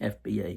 FBI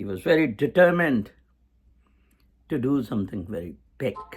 he was very determined to do something very big.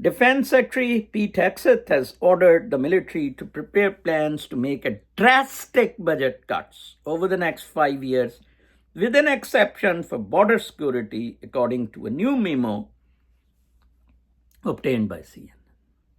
Defense Secretary Pete Hegseth has ordered the military to prepare plans to make a drastic budget cuts over the next 5 years, with an exception for border security, according to a new memo obtained by CNN.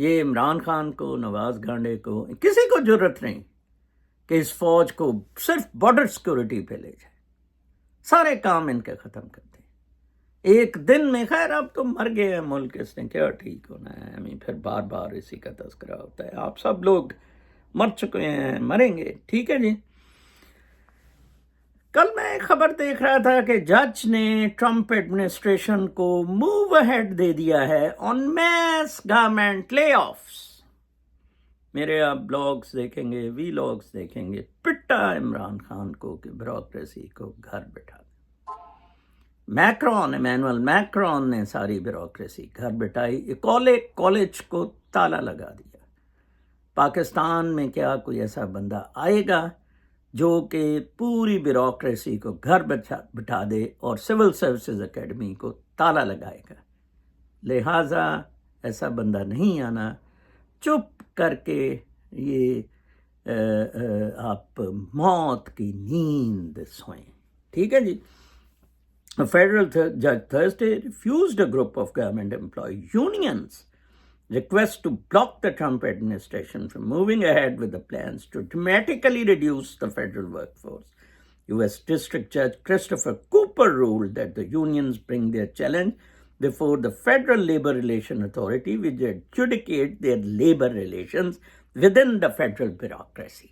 یہ عمران خان کو، نواز گانڈے کو، کسی کو ضرورت نہیں کہ اس فوج کو صرف بارڈر سیکورٹی پہ لے جائے. سارے کام ان کے ختم کر دیں ایک دن میں. خیر اب تو مر گئے ہیں ملک، اس نے کیا ٹھیک ہونا ہے. ہمیں پھر بار بار اسی کا تذکرہ ہوتا ہے. آپ سب لوگ مر چکے ہیں، مریں گے. ٹھیک ہے جی. کل میں ایک خبر دیکھ رہا تھا کہ جج نے ٹرمپ ایڈمنسٹریشن کو موو اہیڈ دے دیا ہے آن میس گورنمنٹ لے آفس. میرے آپ بلاگز دیکھیں گے، وی لاگز دیکھیں گے، پٹا عمران خان کو کہ بیوروکریسی کو گھر بٹھا دیں. ایمینول میکرون نے ساری بیوروکریسی گھر بٹھائی. کالج کو تالا لگا دیا. پاکستان میں کیا کوئی ایسا بندہ آئے گا جو کہ پوری بیوروکریسی کو گھر بٹھا دے اور سول سروسز اکیڈمی کو تالا لگائے گا؟ لہٰذا ایسا بندہ نہیں آنا. چپ کر کے یہ آپ موت کی نیند سوئیں. ٹھیک ہے جی. A federal judge Thursday refused a group of government employee unions' request to block the Trump administration from moving ahead with the plans to dramatically reduce the federal workforce. U.S. District Judge Christopher Cooper ruled that the unions bring their challenge before the Federal Labor Relations Authority, which adjudicate their labor relations within the federal bureaucracy.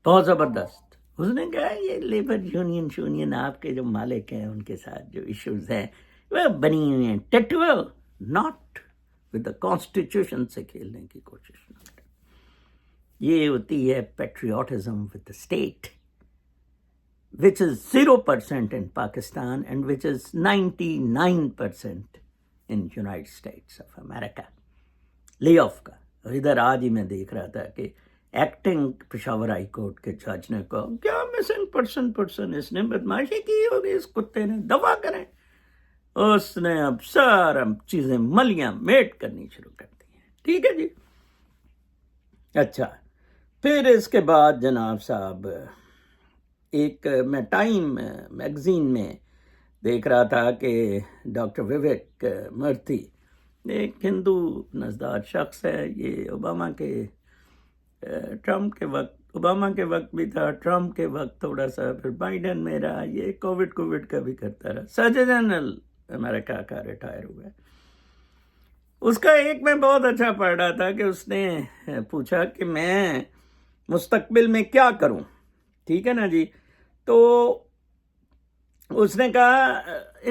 بہت زبردست. اس نے کہا یہ labour union آپ کے جو مالک ہیں ان کے ساتھ جو ایشوز ہیں وہ بنی ہوئی ہیں tattoo, not with the constitution سے کھیلنے کی کوشش نہ کریں. یہ ہوتی ہے patriotism with the state which is 0% in Pakistan and which is 99% in United States of America. Lay off کا. اور ادھر آج ہی میں دیکھ رہا تھا کہ ایکٹنگ پشاور ہائی کورٹ کے جج نے کہا کیا مسنگ پرسن اس نے بدماشی کی ہوگی، اس کتے نے دفاع کریں. اس نے اب سارا چیزیں ملیاں میٹ کرنی شروع کر دی ہیں. ٹھیک ہے جی. اچھا پھر اس کے بعد جناب صاحب ایک میں ٹائم میگزین میں دیکھ رہا تھا کہ ڈاکٹر وویک مرتھی ایک ہندو نژاد شخص ہے. یہ ٹرمپ کے وقت بھی تھا، ٹرمپ کے وقت تھوڑا سا، پھر بائیڈن میں رہا، یہ کووڈ کا بھی کرتا رہا. سرجن جنرل امریکہ کا ریٹائر ہوا ہے. اس کا ایک میں بہت اچھا پڑھ رہا تھا کہ اس نے پوچھا کہ میں مستقبل میں کیا کروں. ٹھیک ہے نا جی. تو اس نے کہا،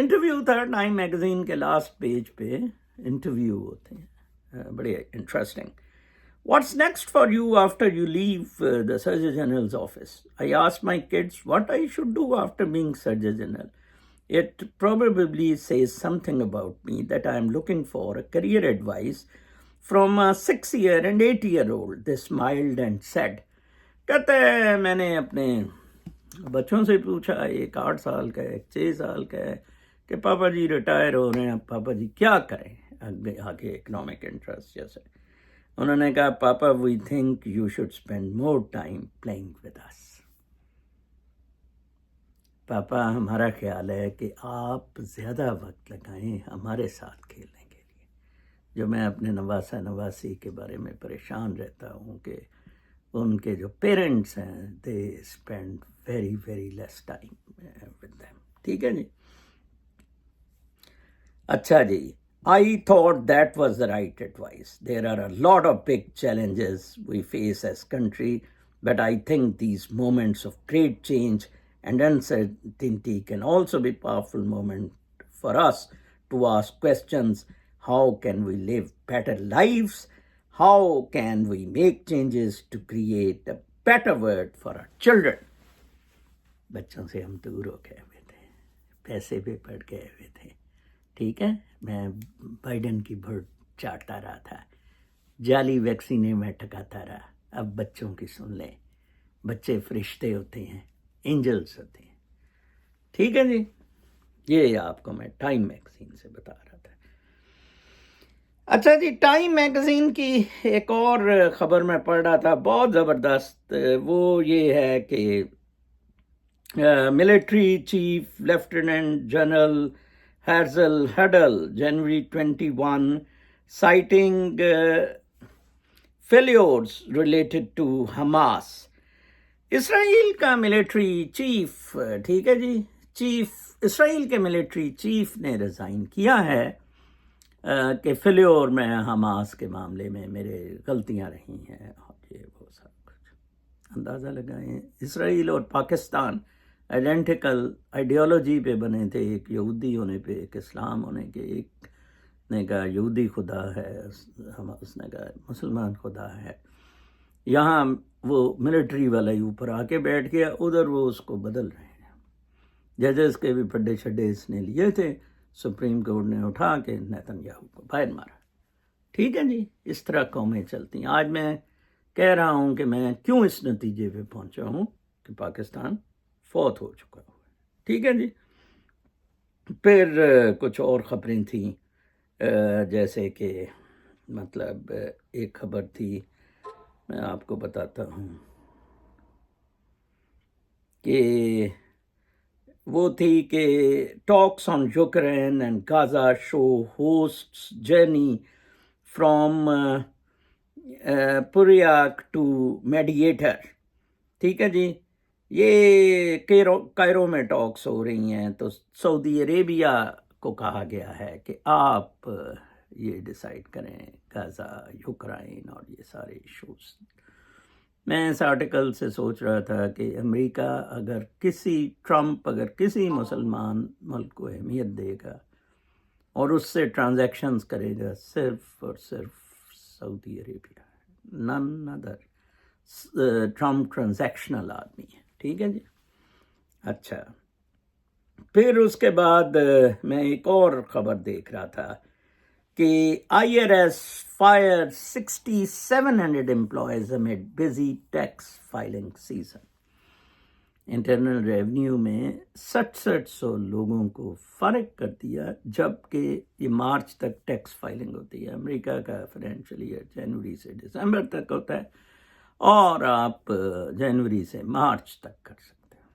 انٹرویو تھا ٹائم میگزین کے لاسٹ پیج پہ انٹرویو ہوتے ہیں بڑے interesting. What's next for you after you leave the Surgeon General's office? I asked my kids what I should do after being Surgeon General. It probably says something about me that I am looking for a career advice from a 6-year and 8-year-old. They smiled and said, کہتے ہیں میں نے اپنے بچوں سے پوچھا، ایک 8 سال کا ہے، ایک 6 سال کا ہے، کہ پاپا جی ریٹائر ہو رہے ہیں، پاپا جی کیا کریں آگے اکنامک انٹرسٹ جیسے. انہوں نے کہا papa we think you should spend more time playing with us. پاپا ہمارا خیال ہے کہ آپ زیادہ وقت لگائیں ہمارے ساتھ کھیلنے کے لیے. جو میں اپنے نواسی کے بارے میں پریشان رہتا ہوں کہ ان کے جو پیرنٹس ہیں they spend very very less time with them. ٹھیک ہے جی. اچھا جی. I thought that was the right advice. There are a lot of big challenges we face as country, but I think these moments of great change and uncertainty can also be powerful moment for us to ask questions. How can we live better lives? How can we make changes to create a better world for our children? بچوں سے ہم دور ہو گئے ہوئے تھے، پیسے بھی پڑ گئے ہوئے تھے. ٹھیک ہے. میں بائیڈن کی بھرٹ چاٹتا رہا تھا، جعلی ویکسینیں میں ٹھکاتا رہا. اب بچوں کی سن لیں. بچے فرشتے ہوتے ہیں، اینجلز ہوتے ہیں. ٹھیک ہے جی. یہ آپ کو میں ٹائم میگزین سے بتا رہا تھا. اچھا جی. ٹائم میگزین کی ایک اور خبر میں پڑھ رہا تھا بہت زبردست. وہ یہ ہے کہ military chief lieutenant general Hazel Huddle, January 21, citing failures related to Hamas. اسرائیل کا ملٹری چیف، ٹھیک ہے جی، اسرائیل کے ملٹری چیف نے ریزائن کیا ہے کہ فیلیور میں حماس کے معاملے میں میرے غلطیاں رہی ہیں، اور یہ وہ سب کچھ اندازہ لگائیں۔ اسرائیل اور پاکستان آئیڈینٹیکل آئیڈیالوجی پہ بنے تھے، ایک یہودی ہونے پہ، ایک اسلام ہونے کے، ایک نے کہا یہودی خدا ہے، اس نے کہا مسلمان خدا ہے۔ یہاں وہ ملٹری والا ہی اوپر آ کے بیٹھ گیا، ادھر وہ اس کو بدل رہے ہیں۔ ججز کے بھی پڈے چھڈے اس نے لیے تھے، سپریم کورٹ نے اٹھا کے نیتن یاہو کو باہر مارا۔ ٹھیک ہے جی، اس طرح قومیں چلتی ہیں۔ آج میں کہہ رہا ہوں کہ میں کیوں اس نتیجے پہ پہنچا ہوں کہ پاکستان فوت ہو چکا ہوا ہے۔ ٹھیک ہے جی، پھر کچھ اور خبریں تھیں، جیسے کہ مطلب ایک خبر تھی، میں آپ کو بتاتا ہوں کہ وہ تھی کہ talks on Ukraine and Gaza show hosts journey from پوریاک ٹو میڈیٹر۔ ٹھیک ہے جی، یہ کائرو میں ٹاکس ہو رہی ہیں، تو سعودی عربیہ کو کہا گیا ہے کہ آپ یہ ڈیسائیڈ کریں غزہ، یوکرائن اور یہ سارے ایشوز۔ میں اس آرٹیکل سے سوچ رہا تھا کہ امریکہ ٹرمپ اگر کسی مسلمان ملک کو اہمیت دے گا اور اس سے ٹرانزیکشنز کرے گا، صرف اور صرف سعودی عربیہ، نن ادر۔ ٹرمپ ٹرانزیکشنل آدمی ہے، ٹھیک ہے جی۔ اچھا، پھر اس کے بعد میں ایک اور خبر دیکھ رہا تھا کہ IRS fired 6,700 employees amid busy tax filing season۔ Internal revenue میں 6700 لوگوں کو فارغ کر دیا، جبکہ یہ مارچ تک ٹیکس فائلنگ ہوتی ہے۔ امریکہ کا فائنینشیل ایئر جنوری سے دسمبر تک ہوتا ہے، اور آپ جنوری سے مارچ تک کر سکتے ہیں۔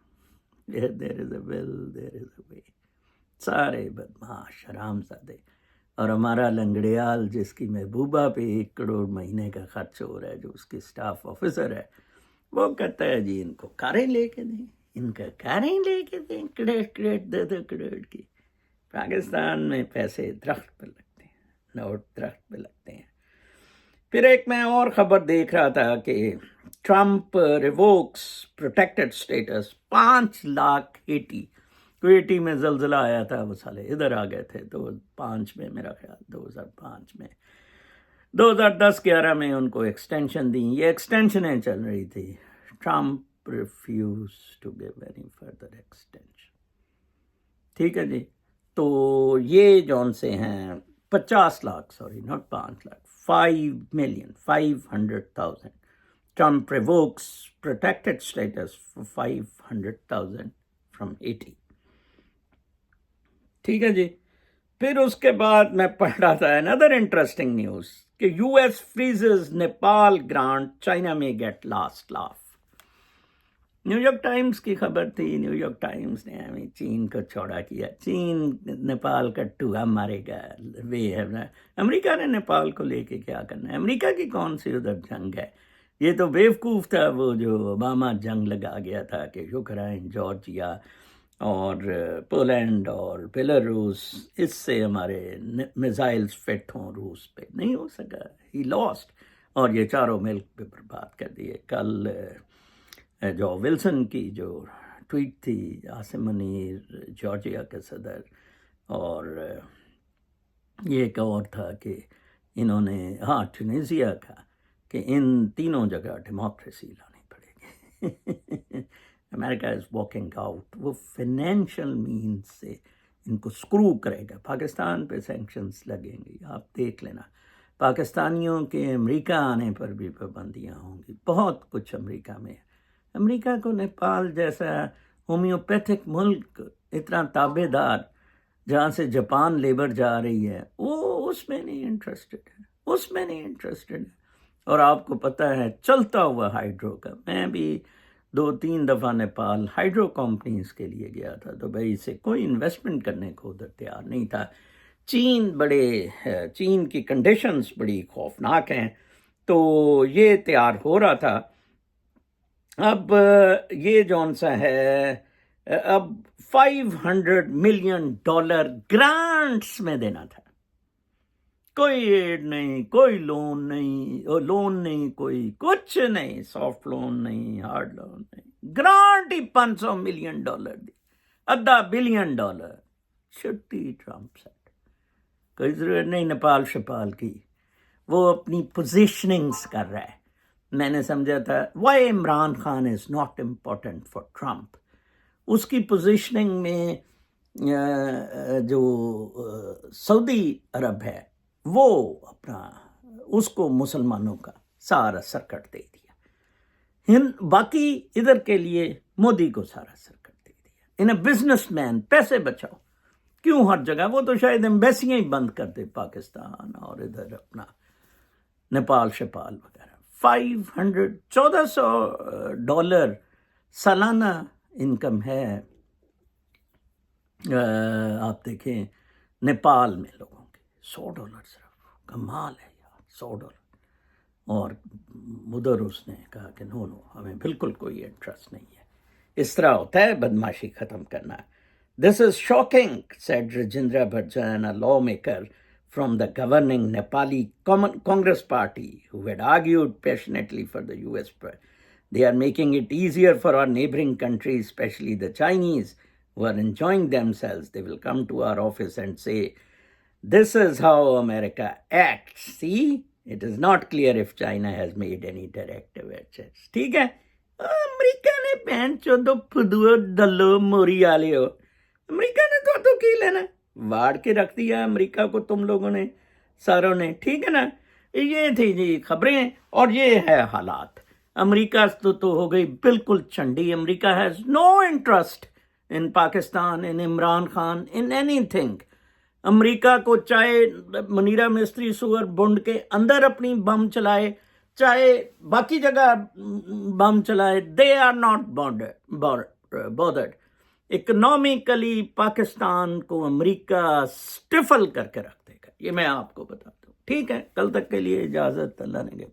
There is a will, there is a way۔ سارے بدماش حرام زادے، اور ہمارا لنگڑیال جس کی محبوبہ پہ 1 کروڑ مہینے کا خرچ ہو رہا ہے، جو اس کی سٹاف آفیسر ہے، وہ کہتا ہے جی ان کو کاریں لے کے دیں، ان کا کاریں لے کے دیں، کروڑ 2 کروڑ کی۔ پاکستان میں پیسے درخت پہ لگتے ہیں، نوٹ درخت پہ لگتے ہیں۔ پھر ایک میں اور خبر دیکھ رہا تھا کہ Trump revokes protected status 5 lakh Haiti. کویٹی میں زلزلہ آیا تھا، وہ سالے ادھر آ گئے تھے 2005 میں، میرا خیال 2005 میں، 2010-11 میں ان کو ایکسٹینشن دیں۔ یہ ایکسٹینشنیں چل رہی تھی، Trump refuses to give any further extension. ٹھیک ہے جی، تو یہ جون سے ہیں 50 lakh, sorry not 5 lakh, 5,500,000۔ Trump revokes protected status for 500,000 from Haiti. ٹھیک ہے جی، پھر اس کے بعد میں پڑھ رہا تھا another interesting news کہ US freezes Nepal grant, China میں get last laugh. New York Times کی خبر تھی، نیو یارک ٹائمز نے ہمیں چین کو چوڑا کیا، چین نیپال کا ٹوہا مارے گا۔ امریکہ نے نیپال کو لے کے کیا کرنا ہے؟ امریکہ کی کون سی ادھر جنگ ہے؟ یہ تو بیوقوف تھا وہ جو اوباما جنگ لگا گیا تھا کہ یوکرائن، جارجیا اور پولینڈ اور بیلاروس، اس سے ہمارے میزائلز فٹ ہوں روس پہ، نہیں ہو سکا، ہی لاسٹ، اور یہ چاروں ملک پہ برباد کر دیے۔ کل جو ولسن کی جو ٹویٹ تھی، عاصم منیر جارجیا کے صدر، اور یہ ایک اور تھا کہ انہوں نے ٹونیزیا کا، کہ ان تینوں جگہ ڈیموکریسی لانی پڑے گی۔ امریکہ از واکنگ آؤٹ، وہ فائنینشیل مینز سے ان کو سکرو کرے گا۔ پاکستان پہ سینکشنز لگیں گی، آپ دیکھ لینا۔ پاکستانیوں کے امریکہ آنے پر بھی پابندیاں ہوں گی، بہت کچھ امریکہ میں ہے۔ امریکہ کو نیپال جیسا ہومیوپیتھک ملک، اتنا تابع دار، جہاں سے جاپان لیبر جا رہی ہے، وہ اس میں نہیں انٹرسٹڈ ہے، اس میں نہیں انٹرسٹڈ ہے۔ اور آپ کو پتہ ہے چلتا ہوا ہائیڈرو کا، میں بھی 2-3 دفعہ نیپال ہائیڈرو کمپنیز کے لیے گیا تھا، دبئی سے کوئی انویسٹمنٹ کرنے کو ادھر تیار نہیں تھا۔ چین کی کنڈیشنز بڑی خوفناک ہیں، تو یہ تیار ہو رہا تھا. اب یہ جون سا ہے، اب $500 ملین گرانٹس میں دینا تھا. کوئی ایڈ نہیں، کوئی لون نہیں، کوئی کچھ نہیں، سافٹ لون نہیں، ہارڈ لون نہیں، grant he $500 million the, $500 billion. چھٹی ٹرمپ سے کوئی ضرورت نہیں نیپال شپال کی، وہ اپنی پوزیشننگز کر رہا ہے. میں نے سمجھا تھا why Imran Khan is not important for Trump. اس کی پوزیشننگ میں جو سعودی عرب ہے وہ اپنا اس کو مسلمانوں کا سارا سرکٹ دے دیا. باقی ادھر کے لیے مودی کو سارا سرکٹ دے دیا. انہیں بزنس مین، پیسے بچاؤ. کیوں ہر جگہ؟ وہ تو شاید ایمبیسیاں ہی بند کر دے پاکستان اور ادھر اپنا نیپال شپال وغیرہ. $1400 سالانہ انکم ہے. آپ دیکھیں نیپال میں لوگوں کے $100 صرف، کمال ہے یار. $100. اور ادھر اس نے کہا کہ نو ہمیں بالکل کوئی انٹرسٹ نہیں ہے. اس طرح ہوتا ہے بدماشی ختم کرنا. This is shocking, said Rajendra Bhajan, a lawmaker from the governing Nepali Congress Party, who had argued passionately for the US. They are making it easier for our neighboring countries, especially the Chinese, who are enjoying themselves. They will come to our office and say, this is how America acts. See, it is not clear if China has made any directive access. ٹھیک ہے، امریکہ نے pain چودو پھدو دلو موری والے ہو، امریکہ نے تو کی لینا، واڑ کے رکھ دیا امریکہ کو تم لوگوں نے ساروں نے. ٹھیک ہے نا. یہ تھی جی خبریں، اور یہ ہے حالات. امریکہ تو ہو گئی بالکل چنڈی. America has no interest in Pakistan, in Imran Khan, in anything. امریکہ کو چاہے منیرا مستری سور بنڈ کے اندر اپنی بم چلائے، چاہے باقی جگہ بم چلائے، they are not bothered. Economically Pakistan کو امریکہ سٹفل کر کے رکھ دے گا، یہ میں آپ کو بتاتا ہوں. ٹھیک ہے، کل تک کے لیے اجازت، اللہ نے